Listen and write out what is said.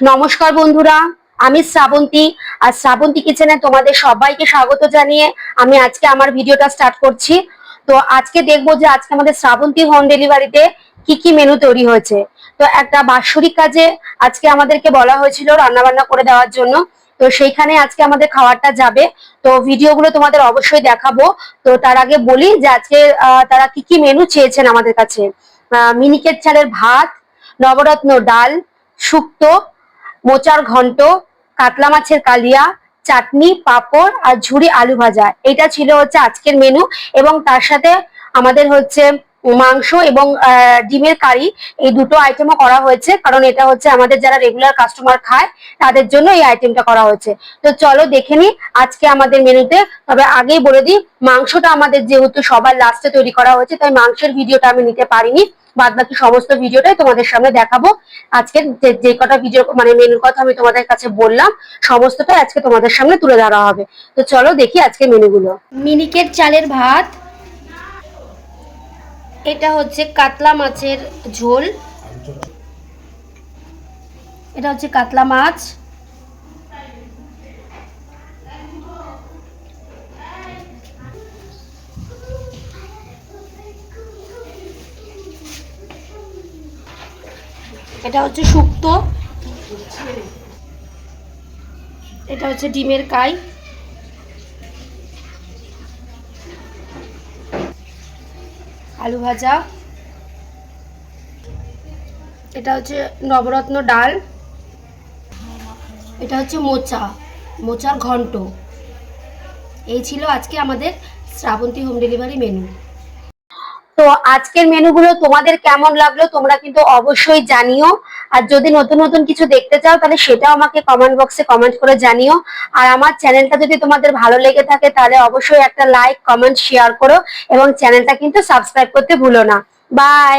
নমস্কার বন্ধুরা, আমি শ্রাবন্তী। আর শ্রাবন্তী কিচেনে তোমাদের সবাইকে স্বাগত জানিয়ে আমি আজকে আমার ভিডিওটা স্টার্ট করছি। তো আজকে দেখবো যে আজকে আমাদের শ্রাবন্তী হোম ডেলিভারিতে কি কি মেনু তৈরি হয়েছে। তো একটা বাৎসরিক কাজে আজকে আমাদেরকে বলা হয়েছিল রান্না বান্না করে দেওয়ার জন্য। তো সেইখানে আজকে আমাদের খাবারটা যাবে। তো ভিডিওগুলো তোমাদের অবশ্যই দেখাবো। তো তার আগে বলি যে আজকে তারা কি কি মেনু চেয়েছেন আমাদের কাছে। মিনিকেট চালের ভাত, নবরত্ন ডাল, শুক্তো, মোচার ঘন্ট, কাতলা মাছের কালিয়া, চাটনি, পাঁপড় আর ঝুরি আলু ভাজা। এটা ছিল হচ্ছে আজকের মেনু। এবং তার সাথে আমাদের হচ্ছে মাংস এবং ডিমের কারি, এই দুটো আইটেমও করা হয়েছে, কারণ এটা হচ্ছে আমাদের যারা রেগুলার কাস্টমার খায় তাদের জন্য এই আইটেমটা করা হয়েছে। তো চলো দেখে নি আজকে আমাদের মেনুতে। তবে আগেই বলে দিই, মাংসটা আমাদের যেহেতু সবার লাস্টে তৈরি করা হয়েছে, তাই মাংসের ভিডিওটা আমি নিতে পারিনি। বাদ বাকি সমস্ত ভিডিওটাই তোমাদের সামনে দেখাবো। আজকে যে কটা ভিডিও মানে মেনুর কথা আমি তোমাদের কাছে বললাম, সমস্তটাই আজকে তোমাদের সামনে তুলে ধরা হবে। তো চলো দেখি আজকে মেনুগুলো। মিনিকেট চালের ভাত, এটা হচ্ছে কাতলা মাছের ঝোল, এটা হচ্ছে কাতলা মাছ, এটা হচ্ছে শুক্তো, এটা হচ্ছে ডিমের কাই, আলু ভাজা, এটা হচ্ছে নবরত্ন ডাল, এটা হচ্ছে মোচার ঘন্ট। এই ছিল আজকে আমাদের শ্রাবন্তী হোম ডেলিভারি মেনু। তো আজকের মেনুগুলো তোমাদের কেমন লাগলো তোমরা কিন্তু অবশ্যই জানিও। আর যদি নতুন নতুন কিছু দেখতে চাও তাহলে সেটাও আমাকে কমেন্ট বক্সে কমেন্ট করে জানিও। আর আমার চ্যানেলটা যদি তোমাদের ভালো লেগে থাকে তাহলে অবশ্যই একটা লাইক, কমেন্ট, শেয়ার করো এবং চ্যানেলটা কিন্তু সাবস্ক্রাইব করতে ভুলো না। বাই।